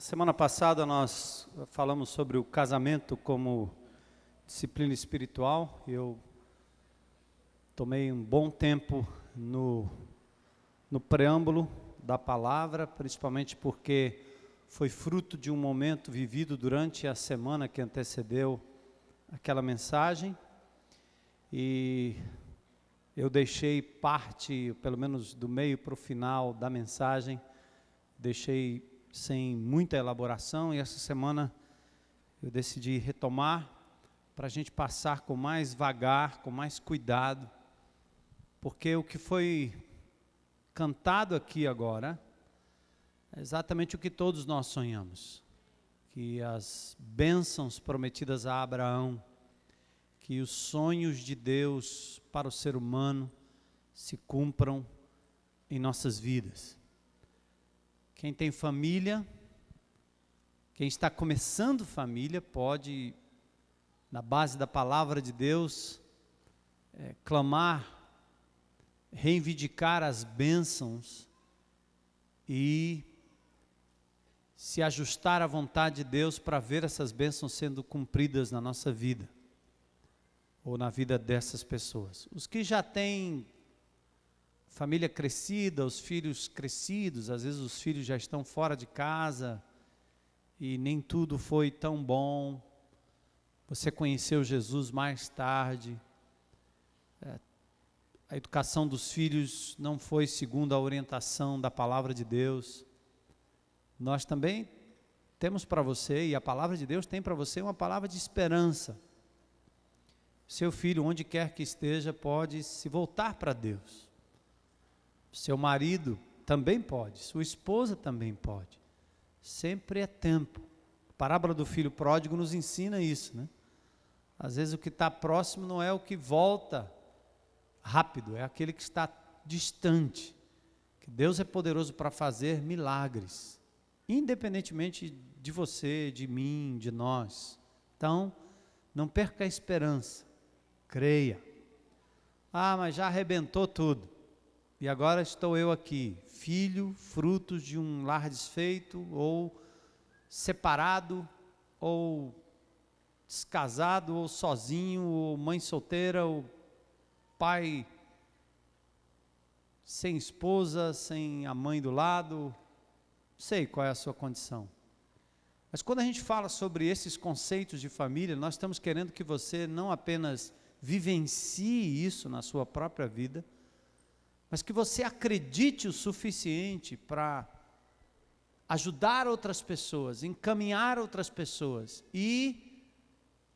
Semana passada nós falamos sobre o casamento como disciplina espiritual. Eu tomei um bom tempo no preâmbulo da palavra, principalmente porque foi fruto de um momento vivido durante a semana que antecedeu aquela mensagem. E eu deixei parte, pelo menos do meio para o final da mensagem, deixei sem muita elaboração, e essa semana eu decidi retomar para a gente passar com mais vagar, com mais cuidado, porque o que foi cantado aqui agora é exatamente o que todos nós sonhamos, que as bênçãos prometidas a Abraão, que os sonhos de Deus para o ser humano se cumpram em nossas vidas. Quem tem família, quem está começando família, pode, na base da palavra de Deus, clamar, reivindicar as bênçãos e se ajustar à vontade de Deus para ver essas bênçãos sendo cumpridas na nossa vida, ou na vida dessas pessoas. Os que já têm família crescida, os filhos crescidos, às vezes os filhos já estão fora de casa e nem tudo foi tão bom. Você conheceu Jesus mais tarde, a educação dos filhos não foi segundo a orientação da palavra de Deus. Nós também temos para você, e a palavra de Deus tem para você uma palavra de esperança. Seu filho, onde quer que esteja, pode se voltar para Deus. Seu marido também pode, sua esposa também pode. Sempre é tempo. A parábola do filho pródigo nos ensina isso, né? Às vezes o que está próximo não é o que volta rápido, é aquele que está distante. Que Deus é poderoso para fazer milagres, independentemente de você, de mim, de nós. Então, não perca a esperança, creia. Ah, mas já arrebentou tudo. E agora estou eu aqui, filho, frutos de um lar desfeito, ou separado, ou descasado, ou sozinho, ou mãe solteira, ou pai sem esposa, sem a mãe do lado. Não sei qual é a sua condição. Mas quando a gente fala sobre esses conceitos de família, nós estamos querendo que você não apenas vivencie isso na sua própria vida, mas que você acredite o suficiente para ajudar outras pessoas, encaminhar outras pessoas e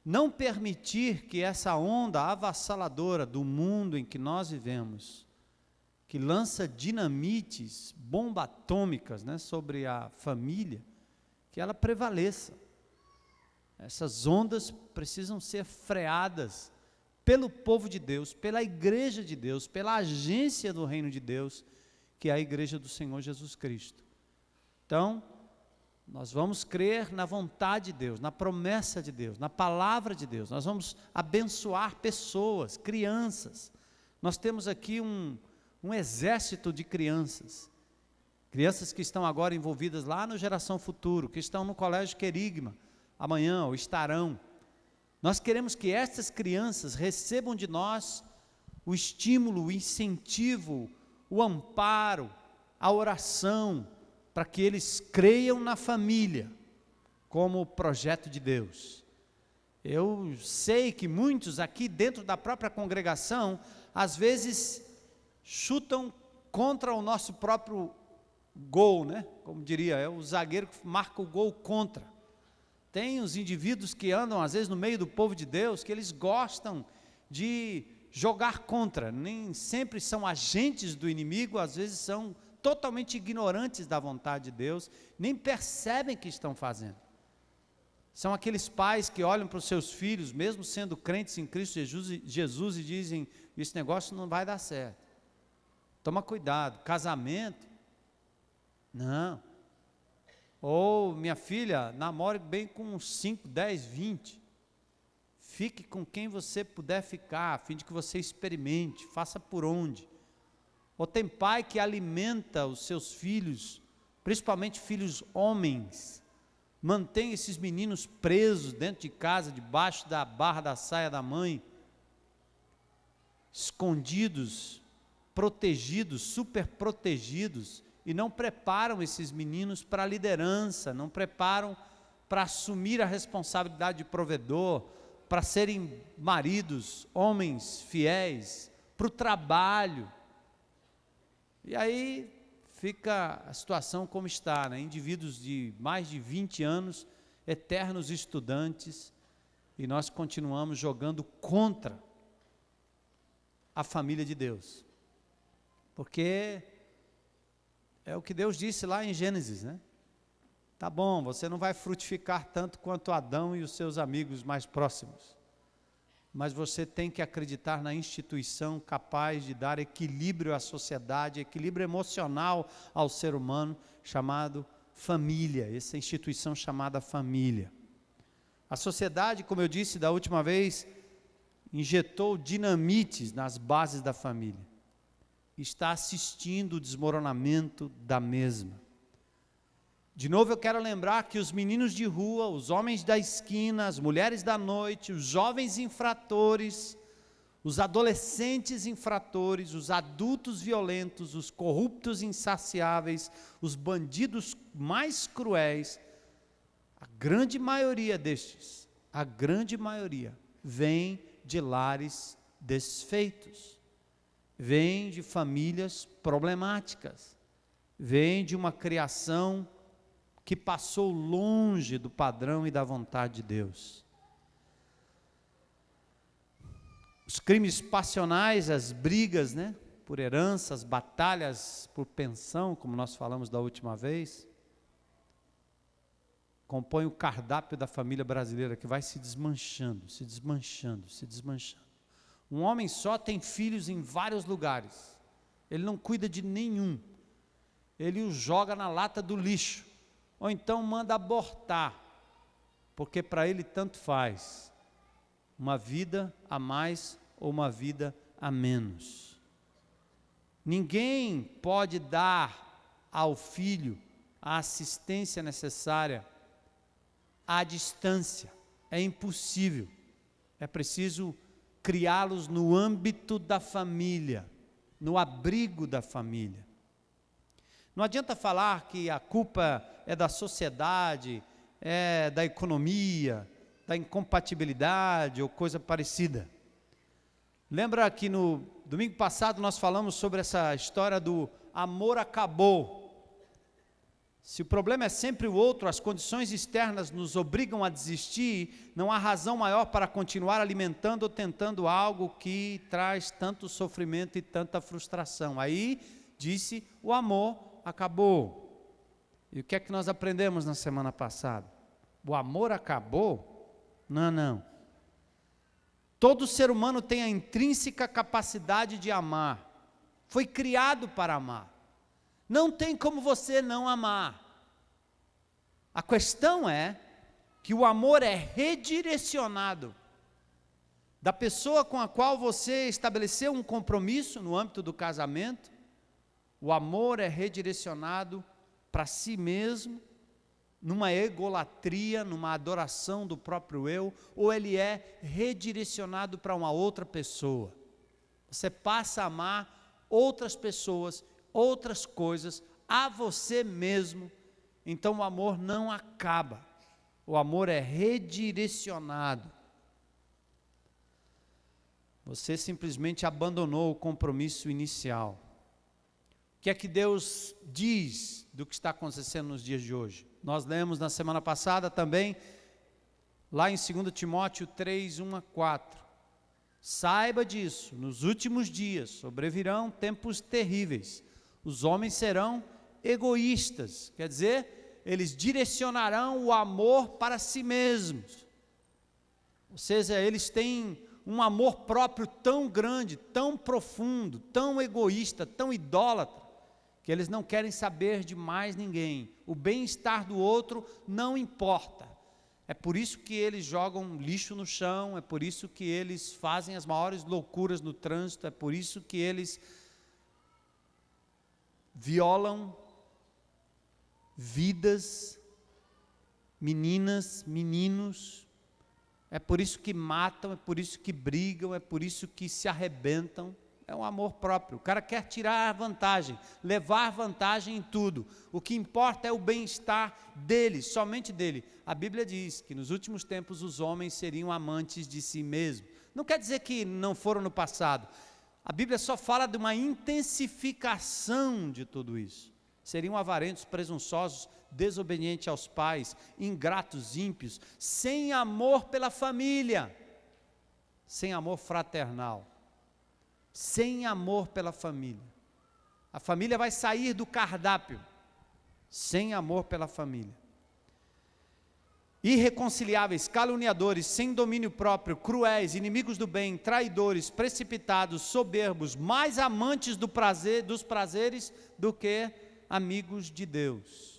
não permitir que essa onda avassaladora do mundo em que nós vivemos, que lança dinamites, bombas atômicas, né, sobre a família, que ela prevaleça. Essas ondas precisam ser freadas pelo povo de Deus, pela igreja de Deus, pela agência do reino de Deus, que é a igreja do Senhor Jesus Cristo. Então, nós vamos crer na vontade de Deus, na promessa de Deus, na palavra de Deus. Nós vamos abençoar pessoas, crianças. Nós temos aqui um exército de crianças. Crianças que estão agora envolvidas lá no Geração Futuro, que estão no Colégio Querigma, amanhã, ou estarão. Nós queremos que estas crianças recebam de nós o estímulo, o incentivo, o amparo, a oração, para que eles creiam na família, como projeto de Deus. Eu sei que muitos aqui dentro da própria congregação, às vezes chutam contra o nosso próprio gol, né? Como diria, é o zagueiro que marca o gol contra. Tem os indivíduos que andam, às vezes, no meio do povo de Deus, que eles gostam de jogar contra. Nem sempre são agentes do inimigo, às vezes são totalmente ignorantes da vontade de Deus, nem percebem que estão fazendo. São aqueles pais que olham para os seus filhos, mesmo sendo crentes em Cristo Jesus, e dizem, esse negócio não vai dar certo. Toma cuidado, casamento, não. Ou, minha filha, namore bem com uns 5, 10, 20. Fique com quem você puder ficar, a fim de que você experimente, faça por onde. Ou tem pai que alimenta os seus filhos, principalmente filhos homens, mantém esses meninos presos dentro de casa, debaixo da barra da saia da mãe, escondidos, protegidos, super protegidos, e não preparam esses meninos para a liderança, não preparam para assumir a responsabilidade de provedor, para serem maridos, homens fiéis, para o trabalho. E aí fica a situação como está, né? Indivíduos de mais de 20 anos, eternos estudantes, e nós continuamos jogando contra a família de Deus. Porque é o que Deus disse lá em Gênesis, né? Tá bom, você não vai frutificar tanto quanto Adão e os seus amigos mais próximos, mas você tem que acreditar na instituição capaz de dar equilíbrio à sociedade, equilíbrio emocional ao ser humano, chamado família, essa instituição chamada família. A sociedade, como eu disse da última vez, injetou dinamites nas bases da família, está assistindo o desmoronamento da mesma. De novo eu quero lembrar que os meninos de rua, os homens da esquina, as mulheres da noite, os jovens infratores, os adolescentes infratores, os adultos violentos, os corruptos insaciáveis, os bandidos mais cruéis, a grande maioria destes, a grande maioria, vem de lares desfeitos, vem de famílias problemáticas, vem de uma criação que passou longe do padrão e da vontade de Deus. Os crimes passionais, as brigas, né, por herança, as batalhas por pensão, como nós falamos da última vez, compõem o cardápio da família brasileira que vai se desmanchando, se desmanchando, se desmanchando. Um homem só tem filhos em vários lugares, ele não cuida de nenhum, ele os joga na lata do lixo, ou então manda abortar, porque para ele tanto faz, uma vida a mais ou uma vida a menos. Ninguém pode dar ao filho a assistência necessária à distância, é impossível, é preciso criá-los no âmbito da família, no abrigo da família. Não adianta falar que a culpa é da sociedade, é da economia, da incompatibilidade ou coisa parecida. Lembra que no domingo passado nós falamos sobre essa história do amor acabou. Se o problema é sempre o outro, as condições externas nos obrigam a desistir, não há razão maior para continuar alimentando ou tentando algo que traz tanto sofrimento e tanta frustração. Aí, disse, o amor acabou. E o que é que nós aprendemos na semana passada? O amor acabou? Não. Todo ser humano tem a intrínseca capacidade de amar. Foi criado para amar. Não tem como você não amar. A questão é que o amor é redirecionado da pessoa com a qual você estabeleceu um compromisso no âmbito do casamento. O amor é redirecionado para si mesmo, numa egolatria, numa adoração do próprio eu, ou ele é redirecionado para uma outra pessoa. Você passa a amar outras pessoas, outras coisas, a você mesmo. Então o amor não acaba, o amor é redirecionado. Você simplesmente abandonou o compromisso inicial. O que é que Deus diz do que está acontecendo nos dias de hoje? Nós lemos na semana passada também, lá em 2 Timóteo 3, 1 a 4. Saiba disso, nos últimos dias sobrevirão tempos terríveis. Os homens serão egoístas, quer dizer, eles direcionarão o amor para si mesmos. Ou seja, eles têm um amor próprio tão grande, tão profundo, tão egoísta, tão idólatra, que eles não querem saber de mais ninguém. O bem-estar do outro não importa. É por isso que eles jogam lixo no chão, é por isso que eles fazem as maiores loucuras no trânsito, é por isso que eles violam vidas, meninas, meninos. É por isso que matam, é por isso que brigam, é por isso que se arrebentam. É um amor próprio. O cara quer tirar vantagem, levar vantagem em tudo. O que importa é o bem-estar dele, somente dele. A Bíblia diz que nos últimos tempos os homens seriam amantes de si mesmos. Não quer dizer que não foram no passado. A Bíblia só fala de uma intensificação de tudo isso. Seriam avarentos, presunçosos, desobedientes aos pais, ingratos, ímpios, sem amor pela família, sem amor fraternal, sem amor pela família. A família vai sair do cardápio, sem amor pela família. Irreconciliáveis, caluniadores, sem domínio próprio, cruéis, inimigos do bem, traidores, precipitados, soberbos, mais amantes dos prazeres do que amigos de Deus.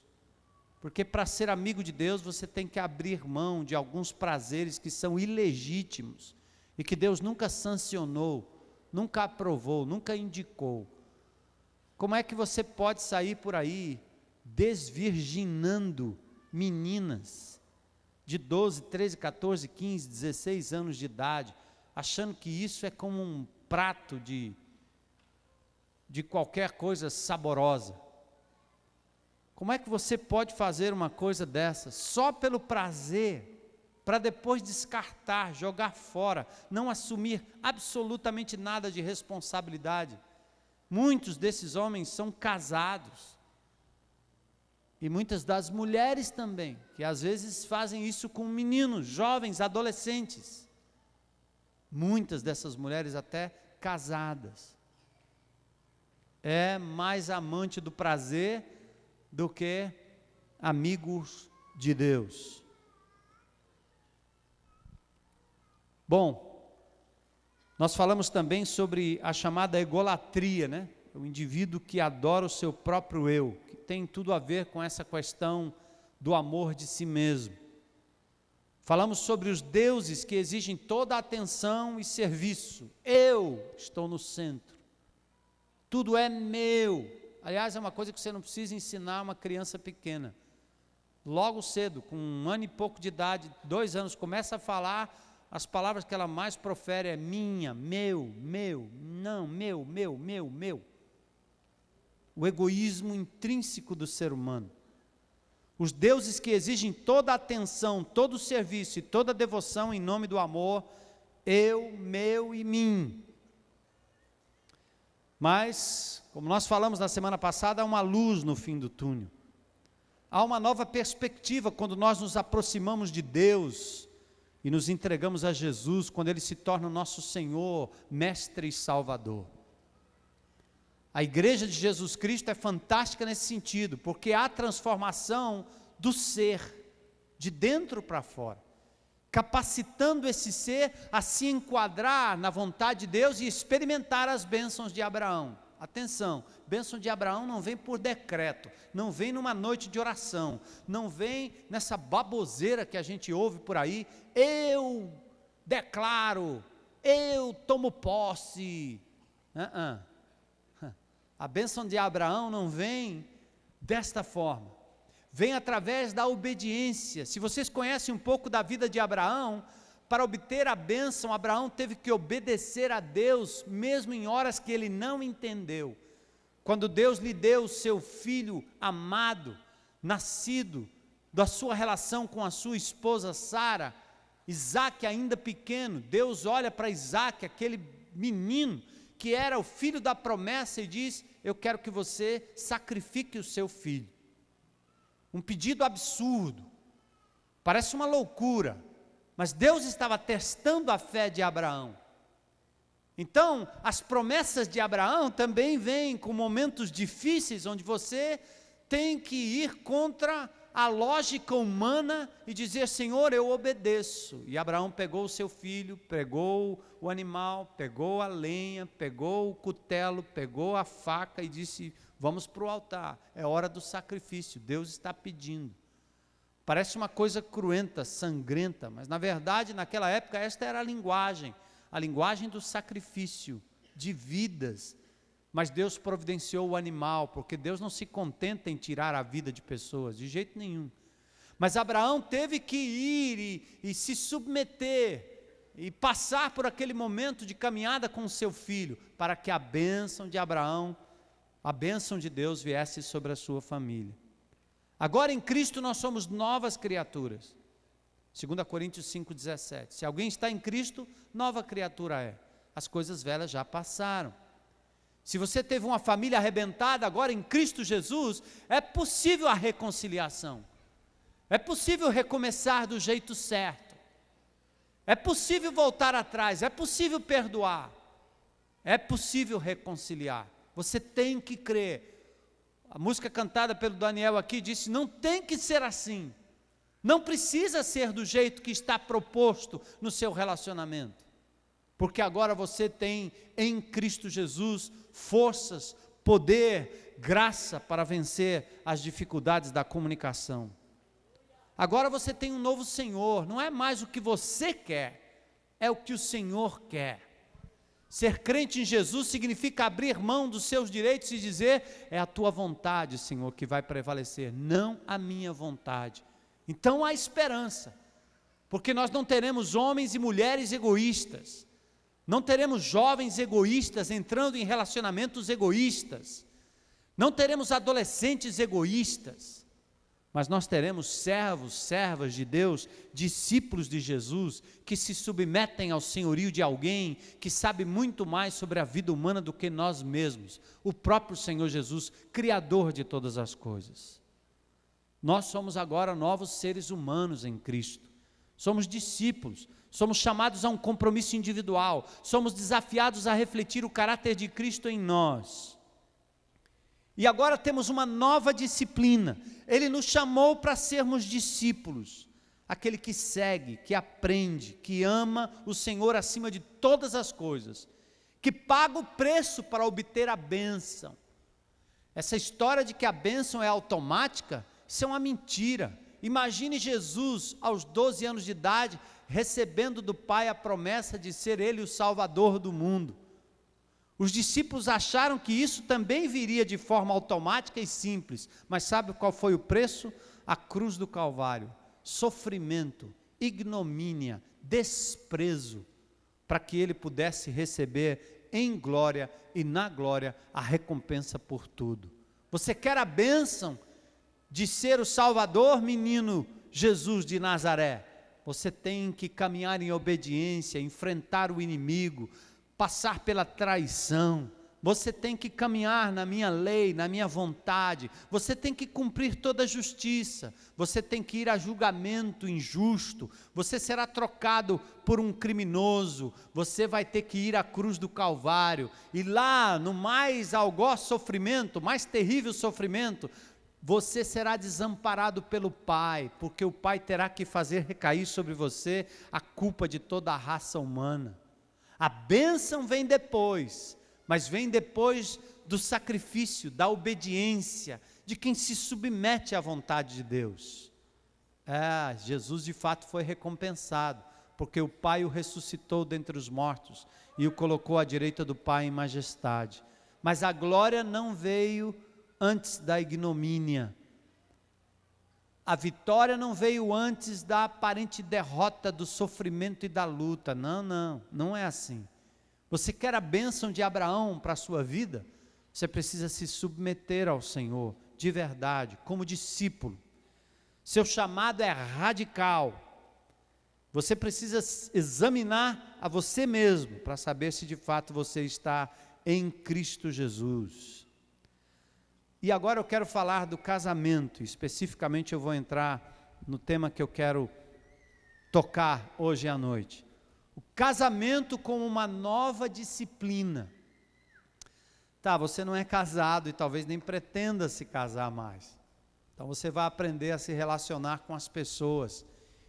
Porque para ser amigo de Deus você tem que abrir mão de alguns prazeres que são ilegítimos e que Deus nunca sancionou, nunca aprovou, nunca indicou. Como é que você pode sair por aí desvirginando meninas de 12, 13, 14, 15, 16 anos de idade, achando que isso é como um prato de qualquer coisa saborosa? Como é que você pode fazer uma coisa dessa só pelo prazer, para depois descartar, jogar fora, não assumir absolutamente nada de responsabilidade? Muitos desses homens são casados, e muitas das mulheres também, que às vezes fazem isso com meninos, jovens, adolescentes. Muitas dessas mulheres até casadas. É mais amante do prazer do que amigos de Deus. Bom, nós falamos também sobre a chamada egolatria, né? O indivíduo que adora o seu próprio eu, que tem tudo a ver com essa questão do amor de si mesmo. Falamos sobre os deuses que exigem toda a atenção e serviço. Eu estou no centro. Tudo é meu. Aliás, é uma coisa que você não precisa ensinar a uma criança pequena. Logo cedo, com 1 ano e pouco de idade, 2 anos, começa a falar, as palavras que ela mais profere é minha, meu, não, meu. O egoísmo intrínseco do ser humano. Os deuses que exigem toda a atenção, todo o serviço e toda a devoção em nome do amor, eu, meu e mim. Mas, como nós falamos na semana passada, há uma luz no fim do túnel. Há uma nova perspectiva quando nós nos aproximamos de Deus e nos entregamos a Jesus, quando Ele se torna o nosso Senhor, Mestre e Salvador. A igreja de Jesus Cristo é fantástica nesse sentido, porque há transformação do ser, de dentro para fora, capacitando esse ser a se enquadrar na vontade de Deus e experimentar as bênçãos de Abraão. Atenção, bênção de Abraão não vem por decreto, não vem numa noite de oração, não vem nessa baboseira que a gente ouve por aí, eu declaro, eu tomo posse. A bênção de Abraão não vem desta forma, vem através da obediência. Se vocês conhecem um pouco da vida de Abraão, para obter a bênção, Abraão teve que obedecer a Deus, mesmo em horas que ele não entendeu. Quando Deus lhe deu o seu filho amado, nascido da sua relação com a sua esposa Sara, Isaque ainda pequeno, Deus olha para Isaque, aquele menino, que era o filho da promessa, e diz: eu quero que você sacrifique o seu filho. Um pedido absurdo, parece uma loucura, mas Deus estava testando a fé de Abraão. Então, as promessas de Abraão também vêm com momentos difíceis, onde você tem que ir contra a lógica humana e dizer: Senhor, eu obedeço. E Abraão pegou o seu filho, pegou o animal, pegou a lenha, pegou o cutelo, pegou a faca e disse: vamos para o altar, é hora do sacrifício, Deus está pedindo. Parece uma coisa cruenta, sangrenta, mas na verdade, naquela época, esta era a linguagem do sacrifício, de vidas. Mas Deus providenciou o animal, porque Deus não se contenta em tirar a vida de pessoas, de jeito nenhum. Mas Abraão teve que ir e se submeter e passar por aquele momento de caminhada com o seu filho, para que a bênção de Abraão, a bênção de Deus viesse sobre a sua família. Agora em Cristo nós somos novas criaturas. 2 Coríntios 5,17. Se alguém está em Cristo, nova criatura é. As coisas velhas já passaram. Se você teve uma família arrebentada, agora em Cristo Jesus, é possível a reconciliação. É possível recomeçar do jeito certo. É possível voltar atrás, é possível perdoar. É possível reconciliar. Você tem que crer. A música cantada pelo Daniel aqui disse, não tem que ser assim. Não precisa ser do jeito que está proposto no seu relacionamento. Porque agora você tem em Cristo Jesus forças, poder, graça para vencer as dificuldades da comunicação. Agora você tem um novo Senhor, não é mais o que você quer, é o que o Senhor quer. Ser crente em Jesus significa abrir mão dos seus direitos e dizer, é a tua vontade, Senhor, que vai prevalecer, não a minha vontade. Então há esperança, porque nós não teremos homens e mulheres egoístas, não teremos jovens egoístas entrando em relacionamentos egoístas, não teremos adolescentes egoístas, mas nós teremos servos, servas de Deus, discípulos de Jesus, que se submetem ao senhorio de alguém que sabe muito mais sobre a vida humana do que nós mesmos, o próprio Senhor Jesus, Criador de todas as coisas. Nós somos agora novos seres humanos em Cristo, somos discípulos, somos chamados a um compromisso individual, somos desafiados a refletir o caráter de Cristo em nós. E agora temos uma nova disciplina, Ele nos chamou para sermos discípulos, aquele que segue, que aprende, que ama o Senhor acima de todas as coisas, que paga o preço para obter a bênção. Essa história de que a bênção é automática, isso é uma mentira. Imagine Jesus, aos 12 anos de idade, recebendo do Pai a promessa de ser Ele o Salvador do mundo. Os discípulos acharam que isso também viria de forma automática e simples, mas sabe qual foi o preço? A cruz do Calvário, sofrimento, ignomínia, desprezo, para que Ele pudesse receber em glória e na glória a recompensa por tudo. Você quer a bênção de ser o Salvador, menino Jesus de Nazaré? Você tem que caminhar em obediência, enfrentar o inimigo, passar pela traição, você tem que caminhar na minha lei, na minha vontade, você tem que cumprir toda a justiça, você tem que ir a julgamento injusto, você será trocado por um criminoso, você vai ter que ir à cruz do Calvário, e lá no mais algoz sofrimento, mais terrível sofrimento, você será desamparado pelo Pai, porque o Pai terá que fazer recair sobre você a culpa de toda a raça humana. A bênção vem depois, mas vem depois do sacrifício, da obediência, de quem se submete à vontade de Deus. Jesus de fato foi recompensado, porque o Pai o ressuscitou dentre os mortos, e o colocou à direita do Pai em majestade. Mas a glória não veio antes da ignomínia, a vitória não veio antes da aparente derrota, do sofrimento e da luta. Não é assim. Você quer a bênção de Abraão para a sua vida? Você precisa se submeter ao Senhor, de verdade, como discípulo. Seu chamado é radical. Você precisa examinar a você mesmo, para saber se de fato você está em Cristo Jesus. E agora eu quero falar do casamento, especificamente eu vou entrar no tema que eu quero tocar hoje à noite. O casamento como uma nova disciplina. Tá, você não é casado e talvez nem pretenda se casar mais. Então você vai aprender a se relacionar com as pessoas,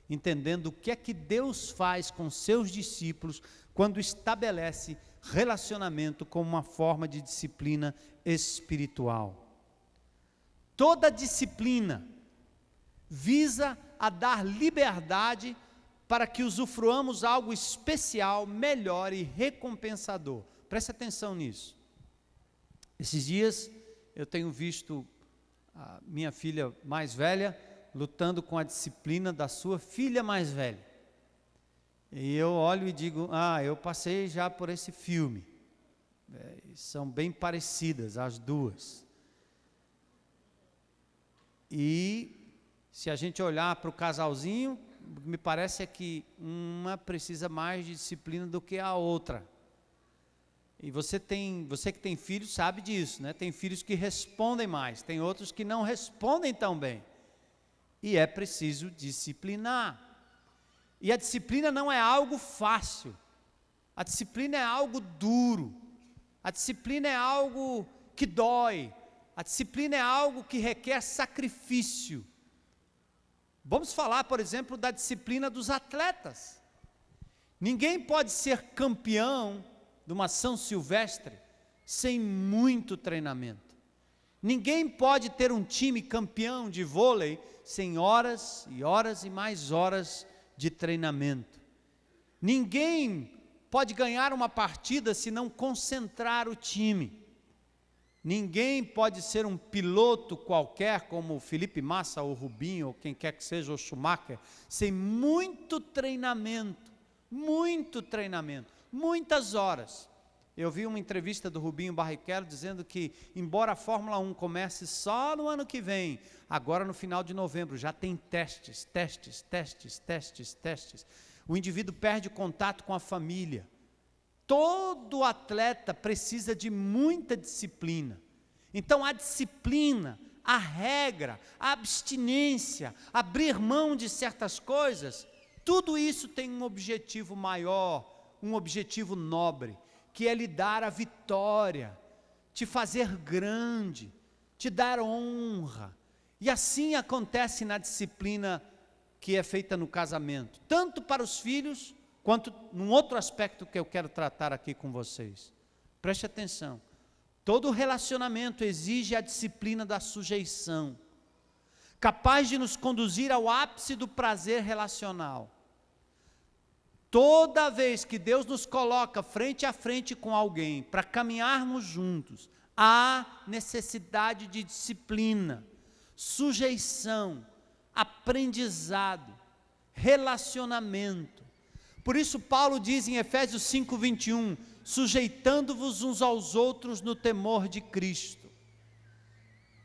entendendo o que é que Deus faz com seus discípulos quando estabelece relacionamento como uma forma de disciplina espiritual. Toda disciplina visa a dar liberdade para que usufruamos algo especial, melhor e recompensador. Preste atenção nisso. Esses dias eu tenho visto a minha filha mais velha lutando com a disciplina da sua filha mais velha. E eu olho e digo, eu passei já por esse filme. São bem parecidas as duas. E se a gente olhar para o casalzinho, me parece que uma precisa mais de disciplina do que a outra. E você que tem filhos sabe disso, né? Tem filhos que respondem mais, tem outros que não respondem tão bem. E é preciso disciplinar. E a disciplina não é algo fácil. A disciplina é algo duro. A disciplina é algo que dói. A disciplina é algo que requer sacrifício. Vamos falar, por exemplo, da disciplina dos atletas. Ninguém pode ser campeão de uma São Silvestre sem muito treinamento. Ninguém pode ter um time campeão de vôlei sem horas e horas e mais horas de treinamento. Ninguém pode ganhar uma partida se não concentrar o time. Ninguém pode ser um piloto qualquer, como o Felipe Massa, ou o Rubinho, ou quem quer que seja, o Schumacher, sem muito treinamento, muitas horas. Eu vi uma entrevista do Rubinho Barrichello dizendo que, embora a Fórmula 1 comece só no ano que vem, agora no final de novembro, já tem testes. O indivíduo perde o contato com a família. Todo atleta precisa de muita disciplina. Então a disciplina, a regra, a abstinência, abrir mão de certas coisas, tudo isso tem um objetivo maior, um objetivo nobre, que é lhe dar a vitória, te fazer grande, te dar honra. E assim acontece na disciplina que é feita no casamento, tanto para os filhos, quanto num outro aspecto que eu quero tratar aqui com vocês. Preste atenção. Todo relacionamento exige a disciplina da sujeição, capaz de nos conduzir ao ápice do prazer relacional. Toda vez que Deus nos coloca frente a frente com alguém, para caminharmos juntos, há necessidade de disciplina, sujeição, aprendizado, relacionamento. Por isso Paulo diz em Efésios 5:21, sujeitando-vos uns aos outros no temor de Cristo.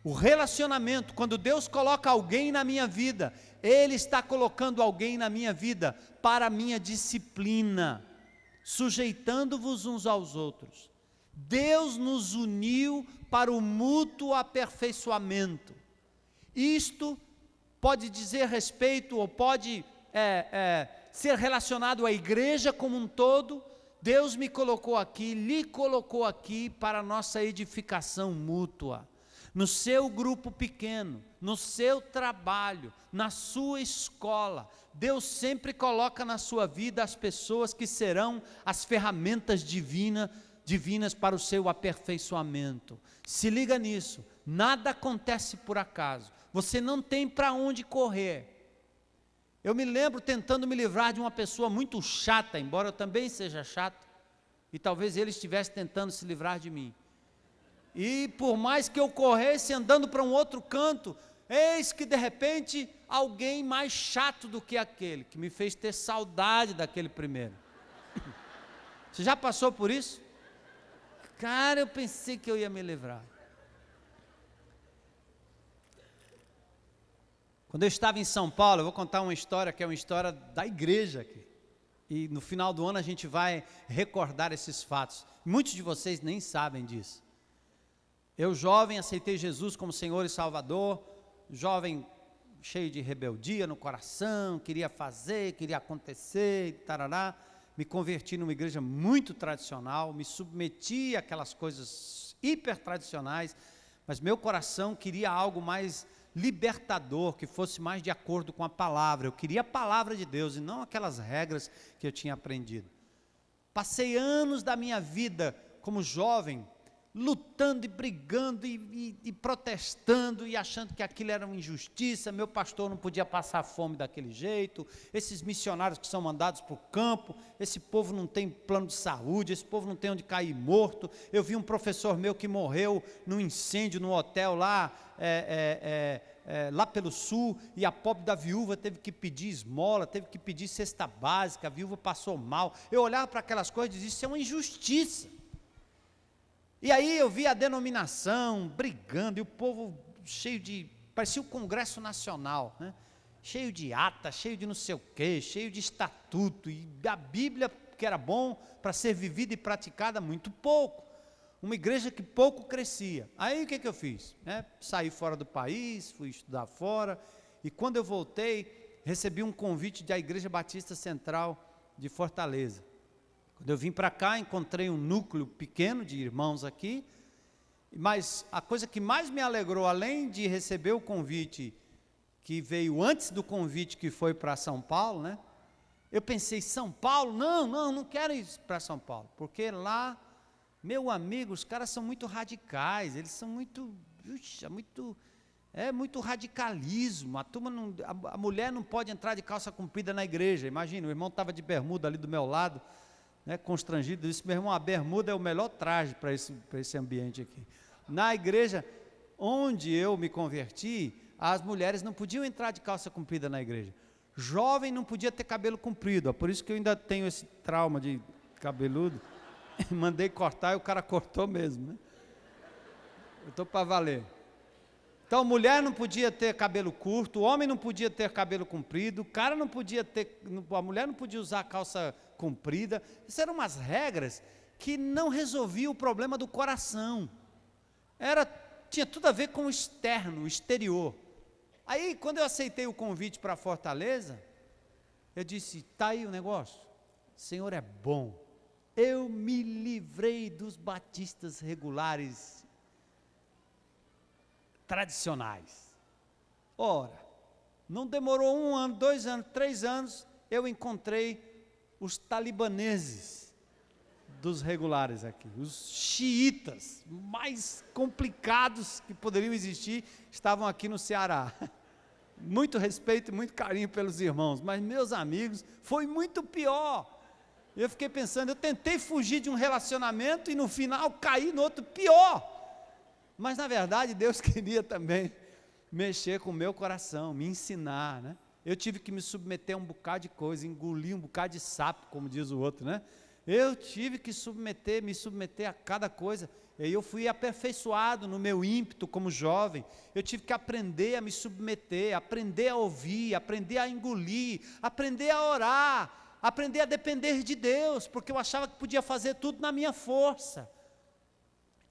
O relacionamento, quando Deus coloca alguém na minha vida, Ele está colocando alguém na minha vida para a minha disciplina, sujeitando-vos uns aos outros. Deus nos uniu para o mútuo aperfeiçoamento. Isto pode dizer respeito, ou pode ser relacionado à igreja como um todo. Deus me colocou aqui, lhe colocou aqui para a nossa edificação mútua. No seu grupo pequeno, no seu trabalho, na sua escola, Deus sempre coloca na sua vida as pessoas que serão as ferramentas divinas para o seu aperfeiçoamento. Se liga nisso, nada acontece por acaso, você não tem para onde correr. Eu me lembro tentando me livrar de uma pessoa muito chata, embora eu também seja chato, e talvez ele estivesse tentando se livrar de mim. E por mais que eu corresse andando para um outro canto, eis que de repente alguém mais chato do que aquele, que me fez ter saudade daquele primeiro. Você já passou por isso? Cara, eu pensei que eu ia me livrar. Quando eu estava em São Paulo, eu vou contar uma história que é uma história da igreja aqui. E no final do ano a gente vai recordar esses fatos. Muitos de vocês nem sabem disso. Eu, jovem, aceitei Jesus como Senhor e Salvador, jovem cheio de rebeldia no coração, queria fazer, queria acontecer, tarará. Me converti numa igreja muito tradicional, me submeti àquelas coisas hiper tradicionais, mas meu coração queria algo mais libertador, que fosse mais de acordo com a palavra. Eu queria a palavra de Deus e não aquelas regras que eu tinha aprendido. Passei anos da minha vida como jovem lutando e brigando e protestando e achando que aquilo era uma injustiça, meu pastor não podia passar fome daquele jeito, esses missionários que são mandados para o campo, esse povo não tem plano de saúde, esse povo não tem onde cair morto. Eu vi um professor meu que morreu num incêndio no hotel lá, lá pelo sul, e a pobre da viúva teve que pedir esmola, teve que pedir cesta básica, a viúva passou mal. Eu olhava para aquelas coisas e dizia, isso é uma injustiça. E aí eu vi a denominação brigando, e o povo cheio de, parecia o Congresso Nacional, né? Cheio de ata, cheio de não sei o quê, cheio de estatuto, e a Bíblia, que era bom para ser vivida e praticada, muito pouco. Uma igreja que pouco crescia. Aí o que eu fiz? Saí fora do país, fui estudar fora, e quando eu voltei, recebi um convite da Igreja Batista Central de Fortaleza. Quando eu vim para cá, encontrei um núcleo pequeno de irmãos aqui, mas a coisa que mais me alegrou, além de receber o convite, que veio antes do convite que foi para São Paulo, né? Eu pensei, São Paulo? Não quero ir para São Paulo, porque lá, meu amigo, os caras são muito radicais, eles são muito radicalismo, a mulher não pode entrar de calça comprida na igreja. Imagina, o irmão estava de bermuda ali do meu lado, constrangido, disse, meu irmão, a bermuda é o melhor traje para esse ambiente aqui. Na igreja onde eu me converti, as mulheres não podiam entrar de calça comprida na igreja. Jovem não podia ter cabelo comprido, por isso que eu ainda tenho esse trauma de cabeludo. Mandei cortar e o cara cortou mesmo, né? Eu estou para valer. Então, mulher não podia ter cabelo curto, o homem não podia ter cabelo comprido, o cara não podia ter, a mulher não podia usar calça comprida. Isso eram umas regras que não resolviam o problema do coração. Tinha tudo a ver com o externo, o exterior. Aí, quando eu aceitei o convite para Fortaleza, eu disse, está aí o negócio, o Senhor é bom. Eu me livrei dos batistas regulares, tradicionais. Ora, não demorou 1 ano, 2 anos, 3 anos, eu encontrei os talibaneses dos regulares aqui, os xiitas mais complicados que poderiam existir, estavam aqui no Ceará. Muito respeito e muito carinho pelos irmãos, mas meus amigos, foi muito pior. Eu fiquei pensando, eu tentei fugir de um relacionamento e no final caí no outro pior. Mas na verdade Deus queria também mexer com o meu coração, me ensinar, né? Eu tive que me submeter a um bocado de coisa, engolir um bocado de sapo, como diz o outro, né? Eu tive que me submeter a cada coisa. E eu fui aperfeiçoado no meu ímpeto como jovem. Eu tive que aprender a me submeter, aprender a ouvir, aprender a engolir, aprender a orar, aprender a depender de Deus, porque eu achava que podia fazer tudo na minha força.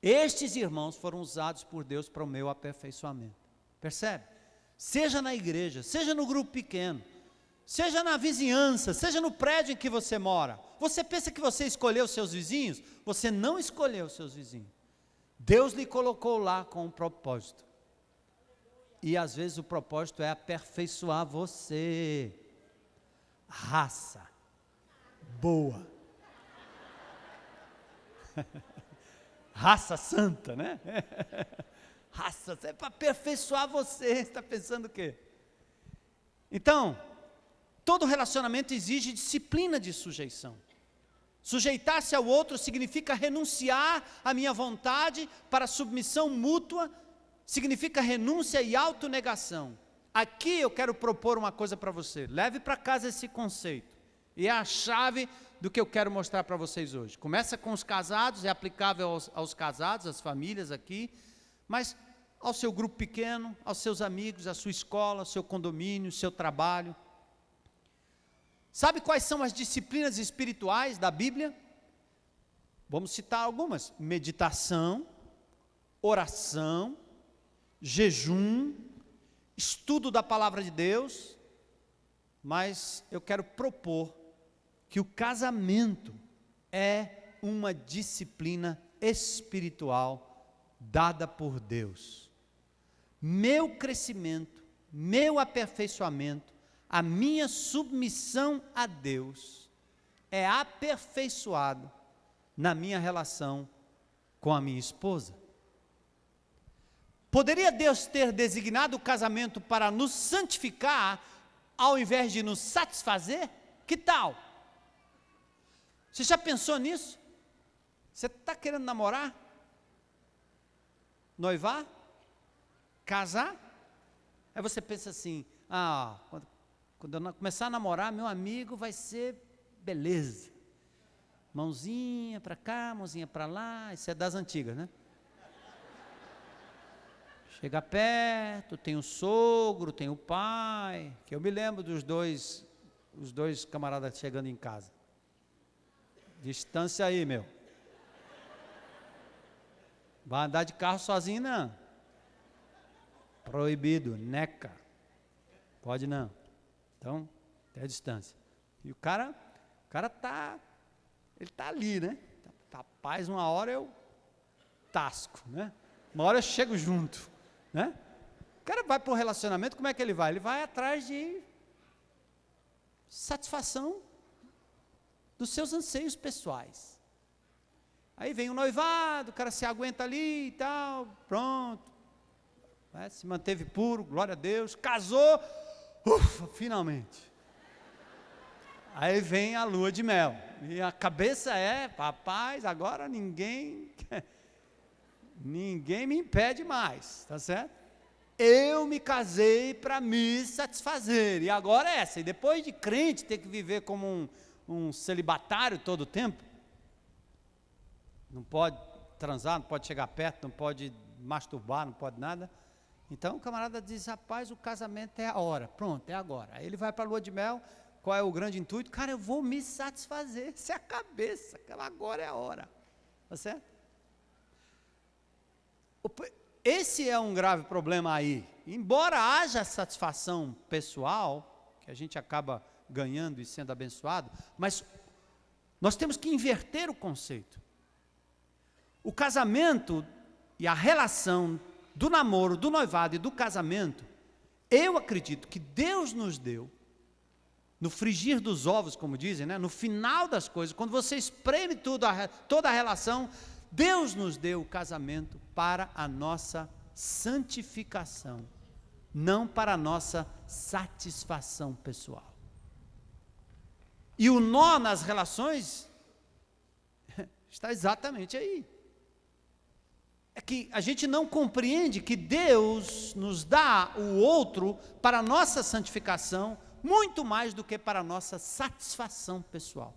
Estes irmãos foram usados por Deus para o meu aperfeiçoamento. Percebe? Seja na igreja, seja no grupo pequeno, seja na vizinhança, seja no prédio em que você mora. Você pensa que você escolheu os seus vizinhos? Você não escolheu os seus vizinhos. Deus lhe colocou lá com um propósito. E às vezes o propósito é aperfeiçoar você. Raça boa. Raça santa, né? Raça, é para aperfeiçoar você. Você está pensando o quê? Então, todo relacionamento exige disciplina de sujeição. Sujeitar-se ao outro significa renunciar à minha vontade para submissão mútua, significa renúncia e autonegação. Aqui eu quero propor uma coisa para você, leve para casa esse conceito, e é a chave do que eu quero mostrar para vocês hoje. Começa com os casados, é aplicável aos casados, às famílias aqui, mas ao seu grupo pequeno, aos seus amigos, à sua escola, ao seu condomínio, ao seu trabalho. Sabe quais são as disciplinas espirituais da Bíblia? Vamos citar algumas: meditação, oração, jejum, estudo da palavra de Deus. Mas eu quero propor que o casamento é uma disciplina espiritual dada por Deus. Meu crescimento, meu aperfeiçoamento, a minha submissão a Deus é aperfeiçoado na minha relação com a minha esposa? Poderia Deus ter designado o casamento para nos santificar, ao invés de nos satisfazer? Que tal? Você já pensou nisso? Você está querendo namorar? Noivar? Casar? Aí você pensa assim, quando eu começar a namorar, meu amigo vai ser beleza. Mãozinha para cá, mãozinha para lá, isso é das antigas, né? Chega perto, tem o sogro, tem o pai, que eu me lembro os dois camaradas chegando em casa. Distância aí, meu. Vai andar de carro sozinho, não. Proibido, neca. Pode não. Então, até a distância. E o cara ele tá ali, né? Rapaz, uma hora eu tasco, né? Uma hora eu chego junto, né? O cara vai para o relacionamento, como é que ele vai? Ele vai atrás de satisfação dos seus anseios pessoais. Aí vem o noivado, o cara se aguenta ali e tal, pronto, né? Se manteve puro, glória a Deus, casou, ufa, finalmente. Aí vem a lua de mel, e a cabeça é, rapaz, agora ninguém me impede mais, tá certo? Eu me casei para me satisfazer, e agora é essa, e depois de crente ter que viver como um celibatário todo o tempo, não pode transar, não pode chegar perto, não pode masturbar, não pode nada. Então o camarada diz, rapaz, o casamento é a hora, pronto, é agora. Aí ele vai para a lua de mel, qual é o grande intuito? Cara, eu vou me satisfazer, essa é a cabeça, agora é a hora, tá certo? Esse é um grave problema aí, embora haja satisfação pessoal, que a gente acaba ganhando e sendo abençoado, mas nós temos que inverter o conceito. O casamento e a relação do namoro, do noivado e do casamento, eu acredito que Deus nos deu, no frigir dos ovos, como dizem, né? No final das coisas, quando você espreme toda a relação, Deus nos deu o casamento para a nossa santificação, não para a nossa satisfação pessoal. E o nó nas relações está exatamente aí. É que a gente não compreende que Deus nos dá o outro para a nossa santificação, muito mais do que para a nossa satisfação pessoal.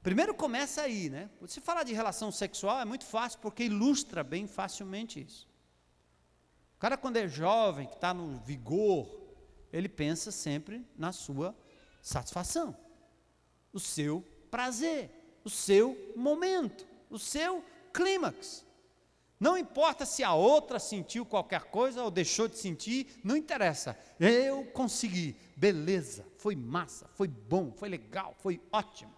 Primeiro começa aí, né? Se falar de relação sexual é muito fácil, porque ilustra bem facilmente isso. O cara, quando é jovem, que está no vigor, ele pensa sempre na sua satisfação, o seu prazer, o seu momento, o seu clímax. Não importa se a outra sentiu qualquer coisa ou deixou de sentir, não interessa. Eu consegui, beleza, foi massa, foi bom, foi legal, foi ótimo.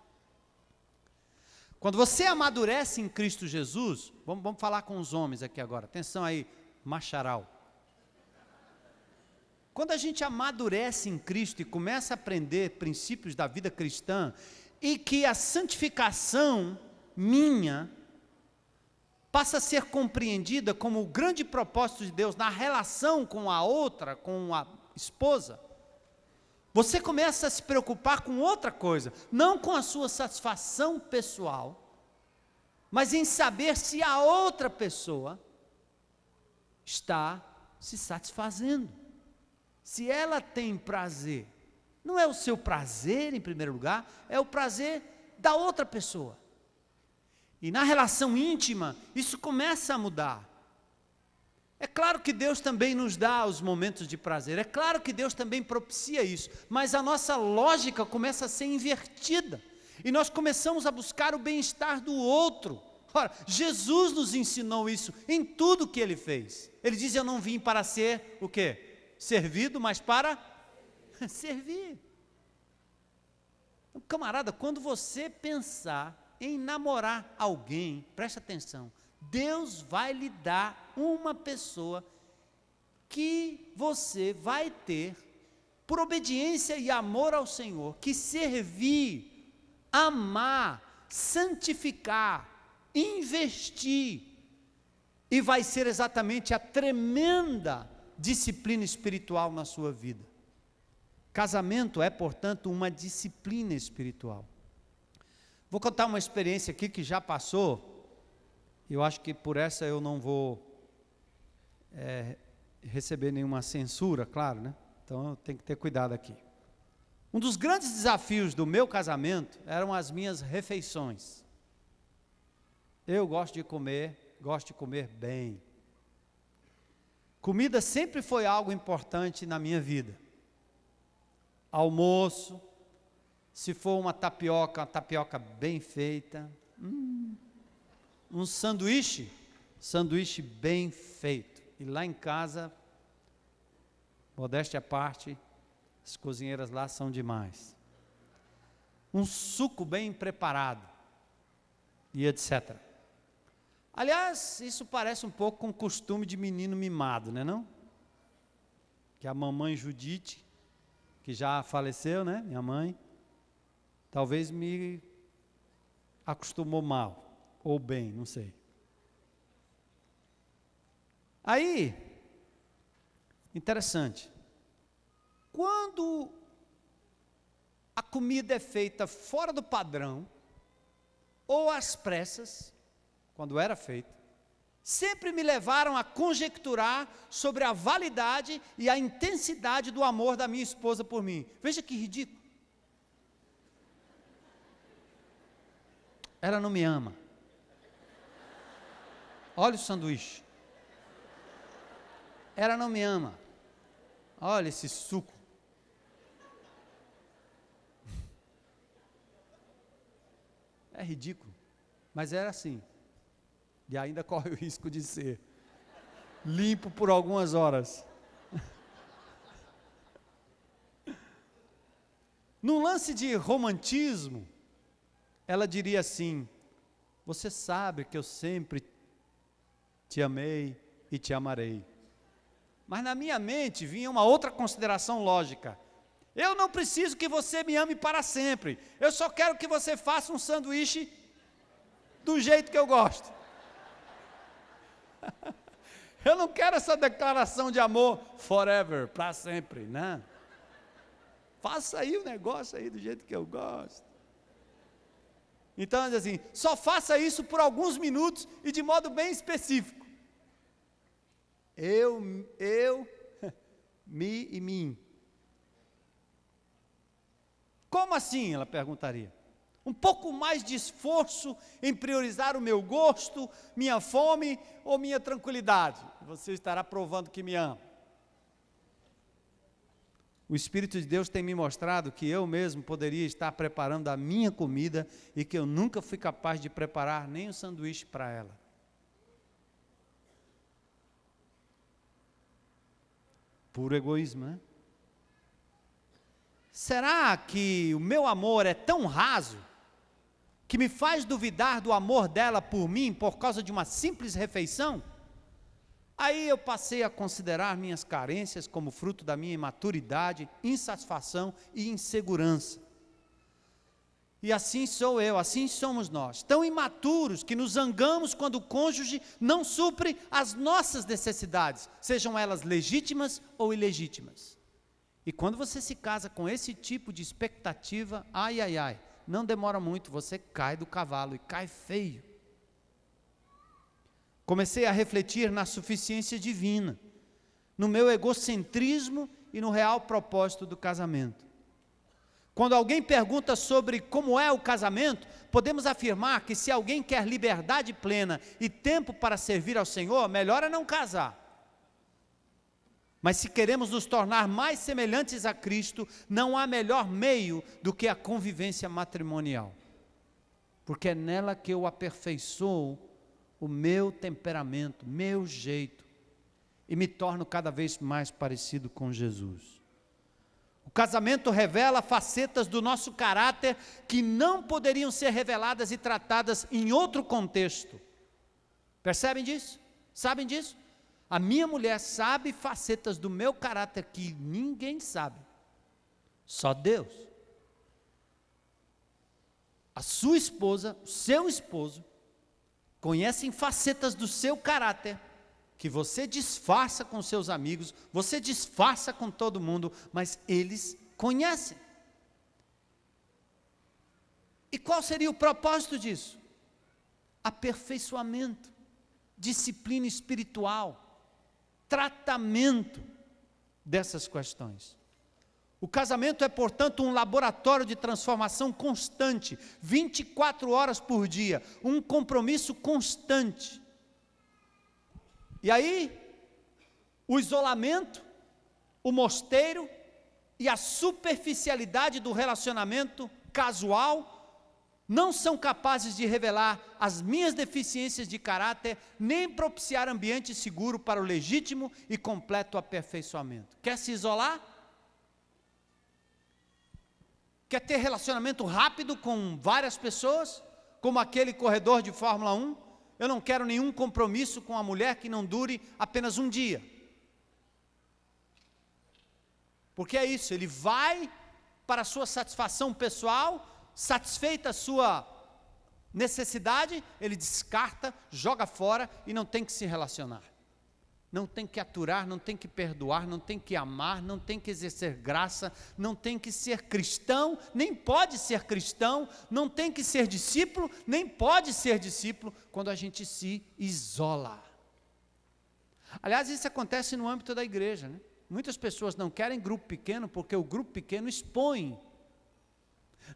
Quando você amadurece em Cristo Jesus, vamos falar com os homens aqui agora, atenção aí, macharal. Quando a gente amadurece em Cristo e começa a aprender princípios da vida cristã, e que a santificação minha passa a ser compreendida como o grande propósito de Deus na relação com a outra, com a esposa, você começa a se preocupar com outra coisa, não com a sua satisfação pessoal, mas em saber se a outra pessoa está se satisfazendo, se ela tem prazer. Não é o seu prazer em primeiro lugar, é o prazer da outra pessoa. E na relação íntima, isso começa a mudar. É claro que Deus também nos dá os momentos de prazer, é claro que Deus também propicia isso, mas a nossa lógica começa a ser invertida, e nós começamos a buscar o bem-estar do outro. Ora, Jesus nos ensinou isso em tudo que Ele fez. Ele diz, eu não vim para ser, o quê? Servido, mas para servir. Então, camarada, quando você pensar em namorar alguém, preste atenção, Deus vai lhe dar uma pessoa que você vai ter, por obediência e amor ao Senhor, que servir, amar, santificar, investir, e vai ser exatamente a tremenda disciplina espiritual na sua vida. Casamento é, portanto, uma disciplina espiritual. Vou contar uma experiência aqui que já passou, eu acho que por essa eu não vou receber nenhuma censura, claro, né? Então eu tenho que ter cuidado aqui. Um dos grandes desafios do meu casamento eram as minhas refeições. Eu gosto de comer bem. Comida sempre foi algo importante na minha vida. Almoço, se for uma tapioca bem feita. Um sanduíche bem feito. E lá em casa, modéstia à parte, as cozinheiras lá são demais. Um suco bem preparado, e etc. Aliás, isso parece um pouco com o costume de menino mimado, né não? Que a mamãe Judite, que já faleceu, né, minha mãe, talvez me acostumou mal, ou bem, não sei. Aí, interessante, quando a comida é feita fora do padrão, ou às pressas, quando era feita, sempre me levaram a conjecturar sobre a validade e a intensidade do amor da minha esposa por mim. Veja que ridículo. Ela não me ama. Olha o sanduíche. Ela não me ama. Olha esse suco. É ridículo, mas era assim. E ainda corre o risco de ser limpo por algumas horas. Num lance de romantismo, ela diria assim: você sabe que eu sempre te amei e te amarei. Mas na minha mente vinha uma outra consideração lógica. Eu não preciso que você me ame para sempre. Eu só quero que você faça um sanduíche do jeito que eu gosto. Eu não quero essa declaração de amor forever, para sempre, né? Faça aí o negócio aí do jeito que eu gosto. Então, diz assim, só faça isso por alguns minutos e de modo bem específico. Eu, me e mim. Como assim? Ela perguntaria. Um pouco mais de esforço em priorizar o meu gosto, minha fome ou minha tranquilidade. Você estará provando que me ama. O Espírito de Deus tem me mostrado que eu mesmo poderia estar preparando a minha comida e que eu nunca fui capaz de preparar nem um sanduíche para ela. Puro egoísmo, né? Será que o meu amor é tão raso que me faz duvidar do amor dela por mim por causa de uma simples refeição? Aí eu passei a considerar minhas carências como fruto da minha imaturidade, insatisfação e insegurança. E assim sou eu, assim somos nós, tão imaturos que nos zangamos quando o cônjuge não supre as nossas necessidades, sejam elas legítimas ou ilegítimas. E quando você se casa com esse tipo de expectativa, ai, ai, ai, não demora muito, você cai do cavalo e cai feio. Comecei a refletir na suficiência divina, no meu egocentrismo e no real propósito do casamento. Quando alguém pergunta sobre como é o casamento, podemos afirmar que se alguém quer liberdade plena e tempo para servir ao Senhor, melhor é não casar. Mas se queremos nos tornar mais semelhantes a Cristo, não há melhor meio do que a convivência matrimonial. Porque é nela que eu aperfeiçoo o meu temperamento, meu jeito, e me torno cada vez mais parecido com Jesus. O casamento revela facetas do nosso caráter que não poderiam ser reveladas e tratadas em outro contexto. Percebem disso? Sabem disso? A minha mulher sabe facetas do meu caráter que ninguém sabe, só Deus. A sua esposa, o seu esposo, conhecem facetas do seu caráter, que você disfarça com seus amigos, você disfarça com todo mundo, mas eles conhecem. E qual seria o propósito disso? Aperfeiçoamento, disciplina espiritual, tratamento dessas questões. O casamento é, portanto, um laboratório de transformação constante, 24 horas por dia, um compromisso constante. E aí, o isolamento, o mosteiro e a superficialidade do relacionamento casual não são capazes de revelar as minhas deficiências de caráter, nem propiciar ambiente seguro para o legítimo e completo aperfeiçoamento. Quer se isolar? Quer ter relacionamento rápido com várias pessoas, como aquele corredor de Fórmula 1? Eu não quero nenhum compromisso com a mulher que não dure apenas um dia. Porque é isso, ele vai para a sua satisfação pessoal, satisfeita a sua necessidade, ele descarta, joga fora e não tem que se relacionar. Não tem que aturar, não tem que perdoar, não tem que amar, não tem que exercer graça, não tem que ser cristão, nem pode ser cristão, não tem que ser discípulo, nem pode ser discípulo, quando a gente se isola. Aliás, isso acontece no âmbito da igreja, né? Muitas pessoas não querem grupo pequeno, porque o grupo pequeno expõe.